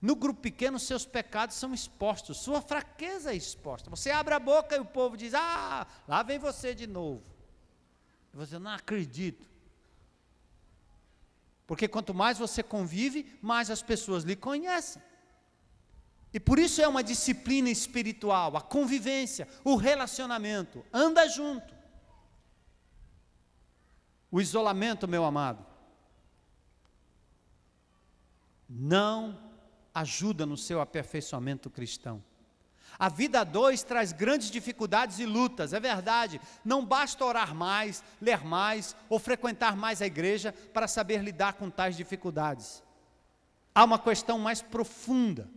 No grupo pequeno, seus pecados são expostos, sua fraqueza é exposta. Você abre a boca e o povo diz, lá vem você de novo. Você não acredita. Porque quanto mais você convive, mais as pessoas lhe conhecem. E por isso é uma disciplina espiritual, a convivência, o relacionamento, anda junto. O isolamento, meu amado, não ajuda no seu aperfeiçoamento cristão. A vida a dois traz grandes dificuldades e lutas, é verdade. Não basta orar mais, ler mais ou frequentar mais a igreja para saber lidar com tais dificuldades. Há uma questão mais profunda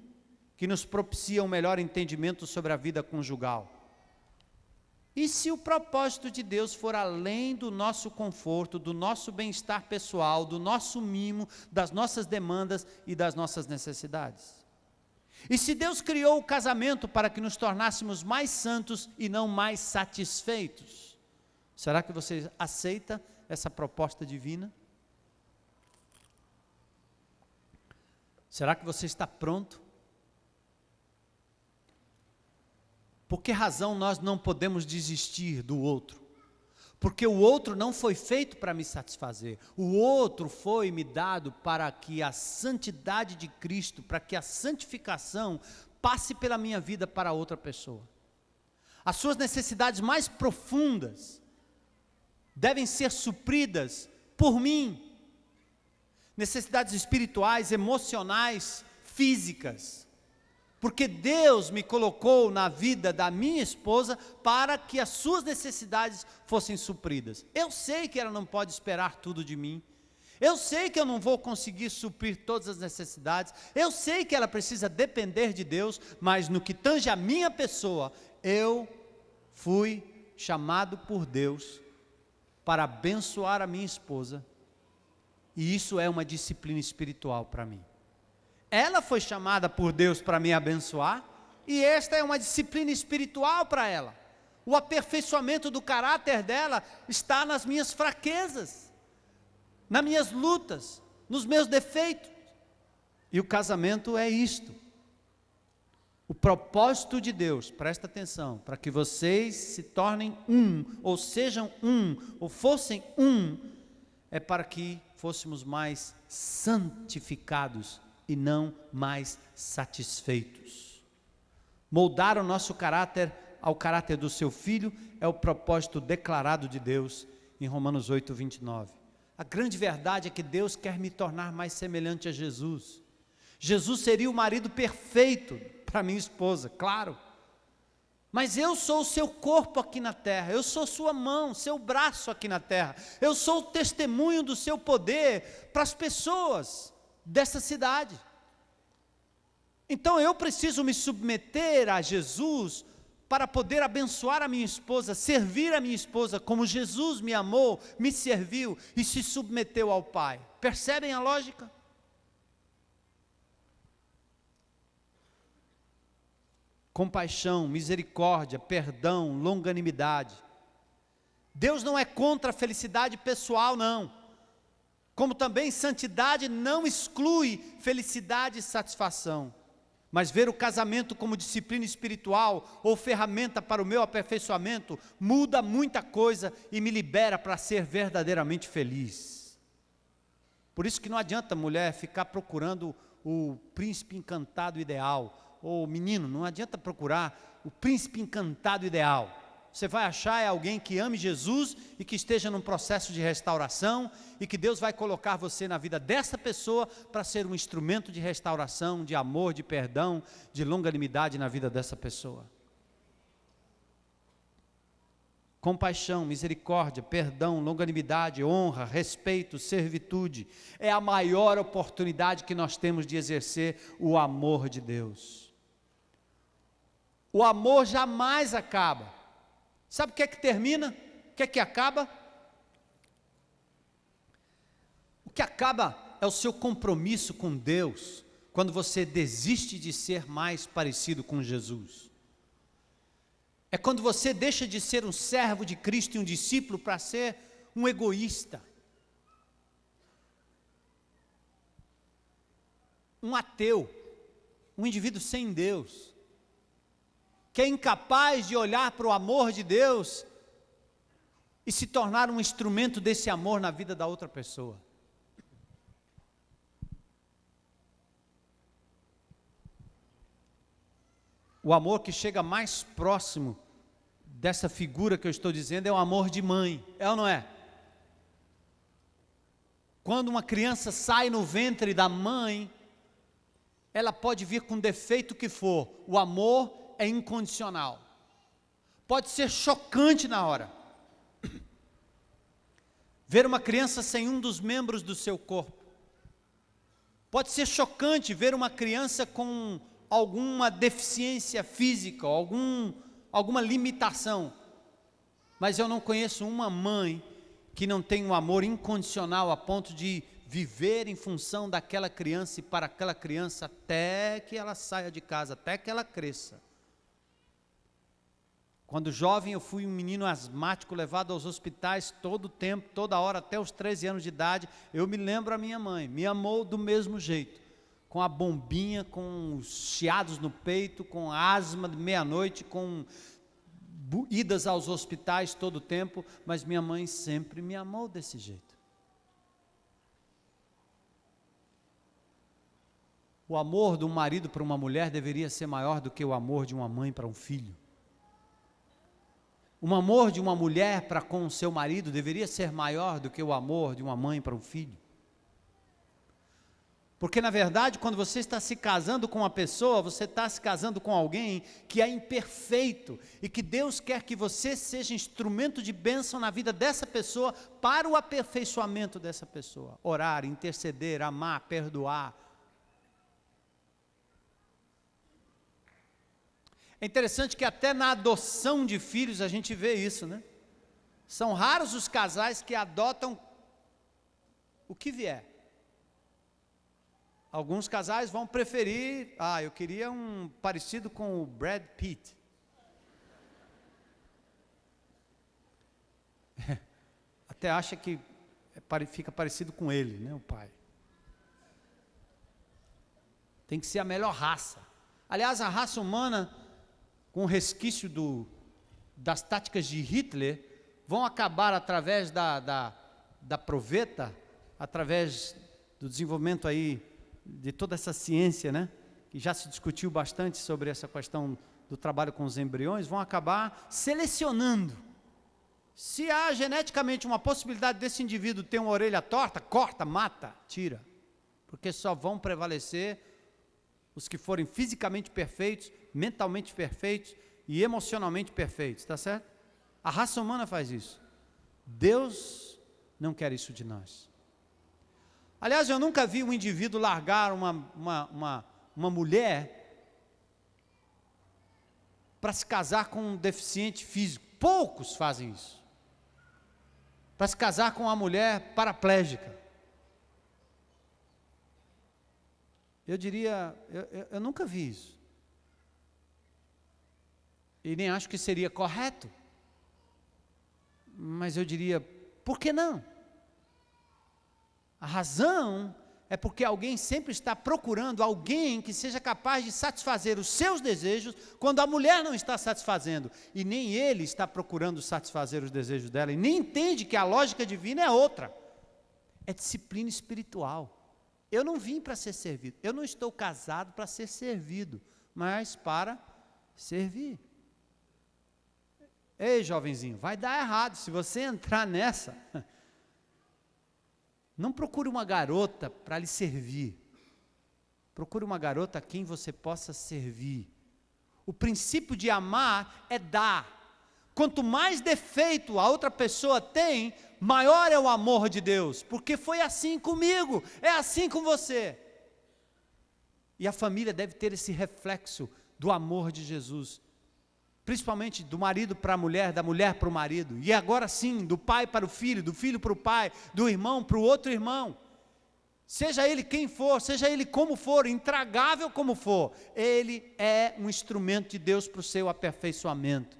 que nos propicia um melhor entendimento sobre a vida conjugal. E se o propósito de Deus for além do nosso conforto, do nosso bem-estar pessoal, do nosso mimo, das nossas demandas e das nossas necessidades? E se Deus criou o casamento para que nos tornássemos mais santos e não mais satisfeitos, será que você aceita essa proposta divina? Será que você está pronto? Por que razão nós não podemos desistir do outro? Porque o outro não foi feito para me satisfazer, o outro foi me dado para que a santidade de Cristo, para que a santificação passe pela minha vida para outra pessoa. As suas necessidades mais profundas devem ser supridas por mim. Necessidades espirituais, emocionais, físicas. Porque Deus me colocou na vida da minha esposa para que as suas necessidades fossem supridas. Eu sei que ela não pode esperar tudo de mim. Eu sei que eu não vou conseguir suprir todas as necessidades. Eu sei que ela precisa depender de Deus, mas no que tange a minha pessoa, eu fui chamado por Deus para abençoar a minha esposa. E isso é uma disciplina espiritual para mim. Ela foi chamada por Deus para me abençoar, e esta é uma disciplina espiritual para ela. O aperfeiçoamento do caráter dela está nas minhas fraquezas, nas minhas lutas, nos meus defeitos. E o casamento é isto. O propósito de Deus, presta atenção, para que vocês se tornem um, ou sejam um, ou fossem um, é para que fôssemos mais santificados e não mais satisfeitos. Moldar o nosso caráter ao caráter do seu Filho é o propósito declarado de Deus em Romanos 8, 29. A grande verdade é que Deus quer me tornar mais semelhante a Jesus. Jesus seria o marido perfeito para minha esposa, claro. Mas eu sou o seu corpo aqui na terra, eu sou sua mão, seu braço aqui na terra. Eu sou o testemunho do seu poder para as pessoas dessa cidade. Então eu preciso me submeter a Jesus para poder abençoar a minha esposa, servir a minha esposa, como Jesus me amou, me serviu e se submeteu ao Pai. Percebem a lógica? Compaixão, misericórdia, perdão, longanimidade. Deus não é contra a felicidade pessoal, não. Como também santidade não exclui felicidade e satisfação. Mas ver o casamento como disciplina espiritual ou ferramenta para o meu aperfeiçoamento muda muita coisa e me libera para ser verdadeiramente feliz. Por isso que não adianta a mulher ficar procurando o príncipe encantado ideal, ou menino, não adianta procurar o príncipe encantado ideal. Você vai achar alguém que ame Jesus e que esteja num processo de restauração e que Deus vai colocar você na vida dessa pessoa para ser um instrumento de restauração, de amor, de perdão, de longanimidade na vida dessa pessoa. Compaixão, misericórdia, perdão, longanimidade, honra, respeito, servitude. É a maior oportunidade que nós temos de exercer o amor de Deus. O amor jamais acaba. Sabe o que é que termina? O que é que acaba? O que acaba é o seu compromisso com Deus, quando você desiste de ser mais parecido com Jesus. É quando você deixa de ser um servo de Cristo e um discípulo para ser um egoísta, um ateu, um indivíduo sem Deus, que é incapaz de olhar para o amor de Deus e se tornar um instrumento desse amor na vida da outra pessoa. O amor que chega mais próximo dessa figura que eu estou dizendo é o amor de mãe, é ou não é? Quando uma criança sai no ventre da mãe, ela pode vir com o defeito que for, o amor é incondicional. Pode ser chocante na hora. Ver uma criança sem um dos membros do seu corpo. Pode ser chocante ver uma criança com alguma deficiência física, alguma limitação. Mas eu não conheço uma mãe que não tem um amor incondicional a ponto de viver em função daquela criança e para aquela criança até que ela saia de casa, até que ela cresça. Quando jovem eu fui um menino asmático levado aos hospitais todo o tempo, toda hora, até os 13 anos de idade. Eu me lembro a minha mãe, me amou do mesmo jeito, com a bombinha, com os chiados no peito, com asma de meia-noite, com idas aos hospitais todo o tempo, mas minha mãe sempre me amou desse jeito. O amor de um marido para uma mulher deveria ser maior do que o amor de uma mãe para um filho. O amor de uma mulher para com o seu marido deveria ser maior do que o amor de uma mãe para um filho. Porque na verdade, quando você está se casando com uma pessoa, você está se casando com alguém que é imperfeito e que Deus quer que você seja instrumento de bênção na vida dessa pessoa para o aperfeiçoamento dessa pessoa. Orar, interceder, amar, perdoar. É interessante que até na adoção de filhos a gente vê isso, né? São raros os casais que adotam o que vier. Alguns casais vão preferir, eu queria um parecido com o Brad Pitt. Até acha que fica parecido com ele, né, o pai. Tem que ser a melhor raça. Aliás, a raça humana, com o resquício das táticas de Hitler, vão acabar através da proveta, através do desenvolvimento aí de toda essa ciência, né, que já se discutiu bastante sobre essa questão do trabalho com os embriões, vão acabar selecionando. Se há geneticamente uma possibilidade desse indivíduo ter uma orelha torta, corta, mata, tira, porque só vão prevalecer os que forem fisicamente perfeitos, mentalmente perfeitos e emocionalmente perfeitos, está certo? A raça humana faz isso. Deus não quer isso de nós. Aliás, eu nunca vi um indivíduo largar uma mulher para se casar com um deficiente físico. Poucos fazem isso. Para se casar com uma mulher paraplégica. Eu diria, eu nunca vi isso. E nem acho que seria correto. Mas eu diria, por que não? A razão é porque alguém sempre está procurando alguém que seja capaz de satisfazer os seus desejos, quando a mulher não está satisfazendo, e nem ele está procurando satisfazer os desejos dela, e nem entende que a lógica divina é outra, é disciplina espiritual. Eu não vim para ser servido, eu não estou casado para ser servido, mas para servir. Ei, jovenzinho, vai dar errado, se você entrar nessa... Não procure uma garota para lhe servir. Procure uma garota a quem você possa servir. O princípio de amar é dar. Quanto mais defeito a outra pessoa tem, maior é o amor de Deus. Porque foi assim comigo, é assim com você. E a família deve ter esse reflexo do amor de Jesus. Principalmente do marido para a mulher, da mulher para o marido, e agora sim, do pai para o filho, do filho para o pai, do irmão para o outro irmão, seja ele quem for, seja ele como for, intragável como for, ele é um instrumento de Deus para o seu aperfeiçoamento.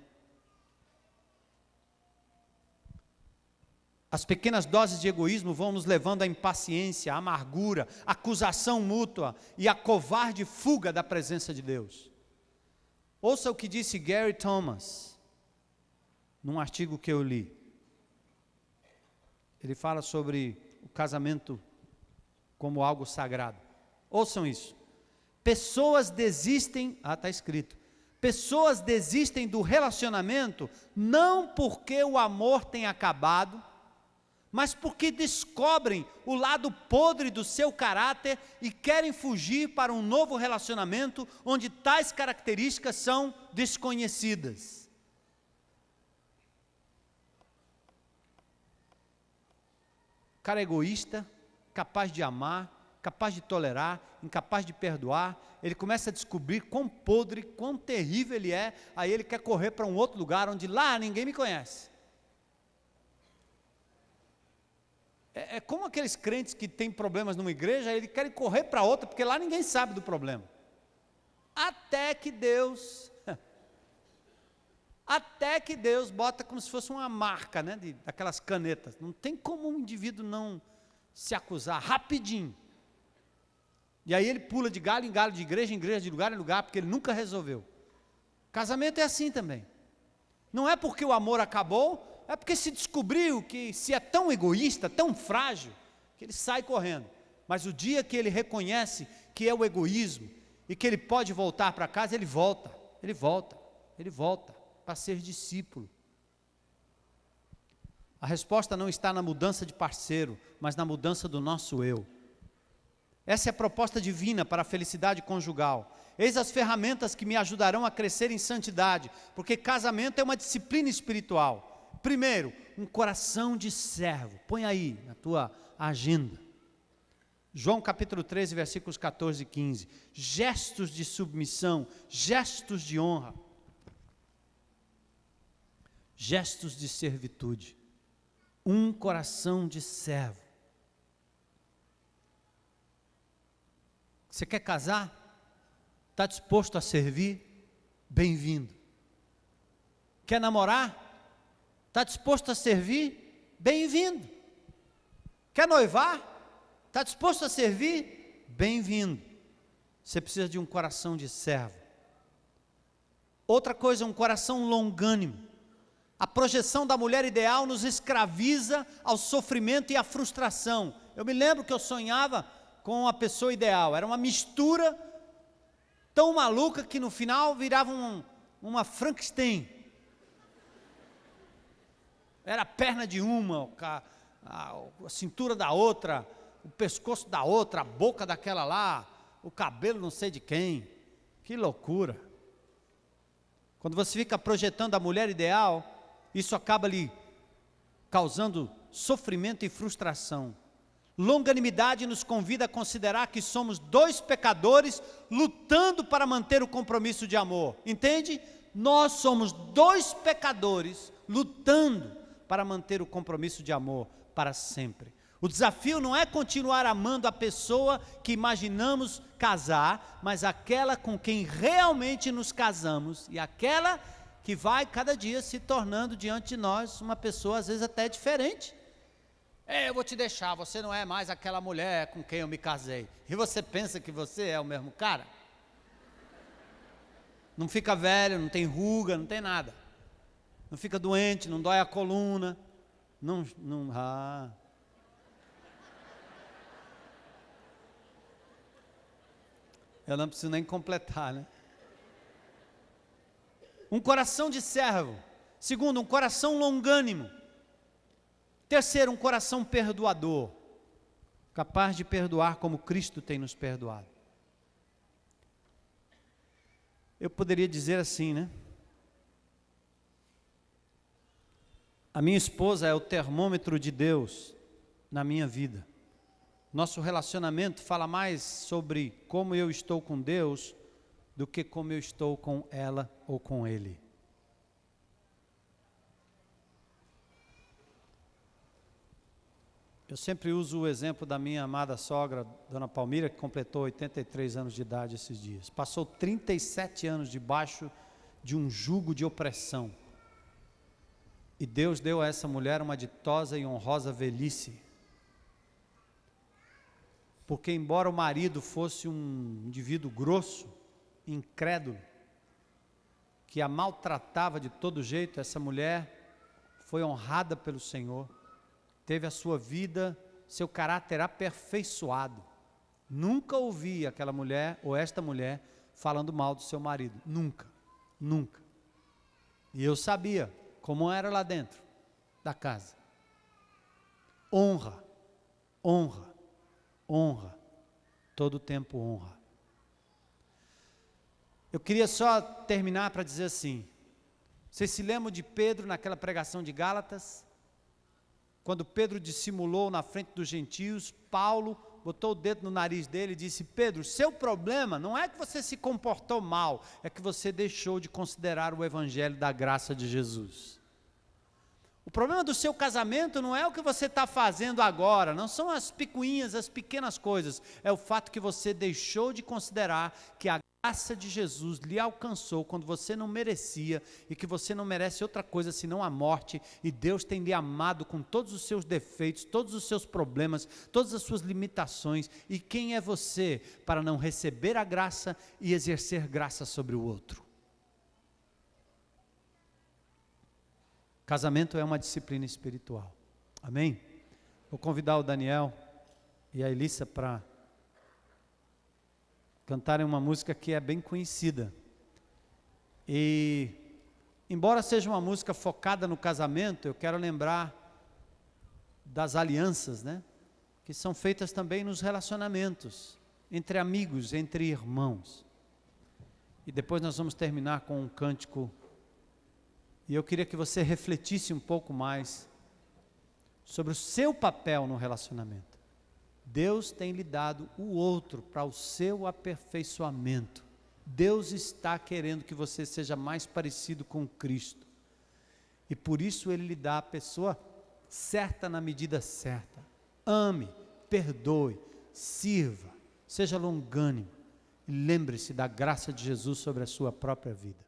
As pequenas doses de egoísmo vão nos levando à impaciência, à amargura, à acusação mútua e à covarde fuga da presença de Deus. Ouça o que disse Gary Thomas, num artigo que eu li. Ele fala sobre o casamento como algo sagrado. Ouçam isso. Pessoas desistem, está escrito, pessoas desistem do relacionamento não porque o amor tem acabado, mas porque descobrem o lado podre do seu caráter e querem fugir para um novo relacionamento onde tais características são desconhecidas. O cara é egoísta, capaz de amar, capaz de tolerar, incapaz de perdoar, ele começa a descobrir quão podre, quão terrível ele é, aí ele quer correr para um outro lugar onde lá ninguém me conhece. É como aqueles crentes que têm problemas numa igreja, eles querem correr para outra, porque lá ninguém sabe do problema. Até que Deus bota como se fosse uma marca, né, daquelas canetas. Não tem como um indivíduo não se acusar rapidinho. E aí ele pula de galho em galho, de igreja em igreja, de lugar em lugar, porque ele nunca resolveu. Casamento é assim também. Não é porque o amor acabou, é porque se descobriu que se é tão egoísta, tão frágil, que ele sai correndo. Mas o dia que ele reconhece que é o egoísmo e que ele pode voltar para casa, ele volta para ser discípulo. A resposta não está na mudança de parceiro, mas na mudança do nosso eu. Essa é a proposta divina para a felicidade conjugal. Eis as ferramentas que me ajudarão a crescer em santidade, porque casamento é uma disciplina espiritual. Primeiro, um coração de servo. Põe aí na tua agenda. João capítulo 13, versículos 14 e 15. Gestos de submissão, gestos de honra. Gestos de servitude. Um coração de servo. Você quer casar? Está disposto a servir? Bem-vindo. Quer namorar? Está disposto a servir? Bem-vindo. Quer noivar? Está disposto a servir? Bem-vindo. Você precisa de um coração de servo. Outra coisa, um coração longânimo. A projeção da mulher ideal nos escraviza ao sofrimento e à frustração. Eu me lembro que eu sonhava com a pessoa ideal. Era uma mistura tão maluca que no final virava uma Frankenstein. Era a perna de uma, a cintura da outra, o pescoço da outra, a boca daquela lá, o cabelo não sei de quem. Que loucura. Quando você fica projetando a mulher ideal, isso acaba lhe causando sofrimento e frustração. Longanimidade nos convida a considerar que somos dois pecadores lutando para manter o compromisso de amor. Entende? Nós somos dois pecadores lutando para manter o compromisso de amor para sempre. O desafio não é continuar amando a pessoa que imaginamos casar, mas aquela com quem realmente nos casamos e aquela que vai cada dia se tornando diante de nós uma pessoa às vezes até diferente. Eu vou te deixar, você não é mais aquela mulher com quem eu me casei. E você pensa que você é o mesmo cara? Não fica velho, não tem ruga, não tem nada. Não fica doente, não dói a coluna. Eu não preciso nem completar, né? Um coração de servo. Segundo, um coração longânimo. Terceiro, um coração perdoador. Capaz de perdoar como Cristo tem nos perdoado. Eu poderia dizer assim, né? A minha esposa é o termômetro de Deus na minha vida. Nosso relacionamento fala mais sobre como eu estou com Deus do que como eu estou com ela ou com ele. Eu sempre uso o exemplo da minha amada sogra, Dona Palmira, que completou 83 anos de idade esses dias. Passou 37 anos debaixo de um jugo de opressão. E Deus deu a essa mulher uma ditosa e honrosa velhice. Porque embora o marido fosse um indivíduo grosso, incrédulo, que a maltratava de todo jeito, essa mulher foi honrada pelo Senhor. Teve a sua vida, seu caráter aperfeiçoado. Nunca ouvi aquela mulher, ou esta mulher, falando mal do seu marido. Nunca, nunca. E eu sabia como era lá dentro da casa. Honra, honra, honra. Todo tempo honra. Eu queria só terminar para dizer assim. Vocês se lembram de Pedro naquela pregação de Gálatas? Quando Pedro dissimulou na frente dos gentios, Paulo botou o dedo no nariz dele e disse: Pedro, seu problema não é que você se comportou mal, é que você deixou de considerar o evangelho da graça de Jesus. O problema do seu casamento não é o que você está fazendo agora, não são as picuinhas, as pequenas coisas, é o fato que você deixou de considerar que a graça de Jesus lhe alcançou quando você não merecia e que você não merece outra coisa senão a morte, e Deus tem lhe amado com todos os seus defeitos, todos os seus problemas, todas as suas limitações, e quem é você para não receber a graça e exercer graça sobre o outro? Casamento é uma disciplina espiritual, amém? Vou convidar o Daniel e a Elissa para cantarem uma música que é bem conhecida. E, embora seja uma música focada no casamento, eu quero lembrar das alianças, né? Que são feitas também nos relacionamentos, entre amigos, entre irmãos. E depois nós vamos terminar com um cântico. E eu queria que você refletisse um pouco mais sobre o seu papel no relacionamento. Deus tem lhe dado o outro para o seu aperfeiçoamento. Deus está querendo que você seja mais parecido com Cristo. E por isso Ele lhe dá a pessoa certa na medida certa. Ame, perdoe, sirva, seja longânimo. E lembre-se da graça de Jesus sobre a sua própria vida.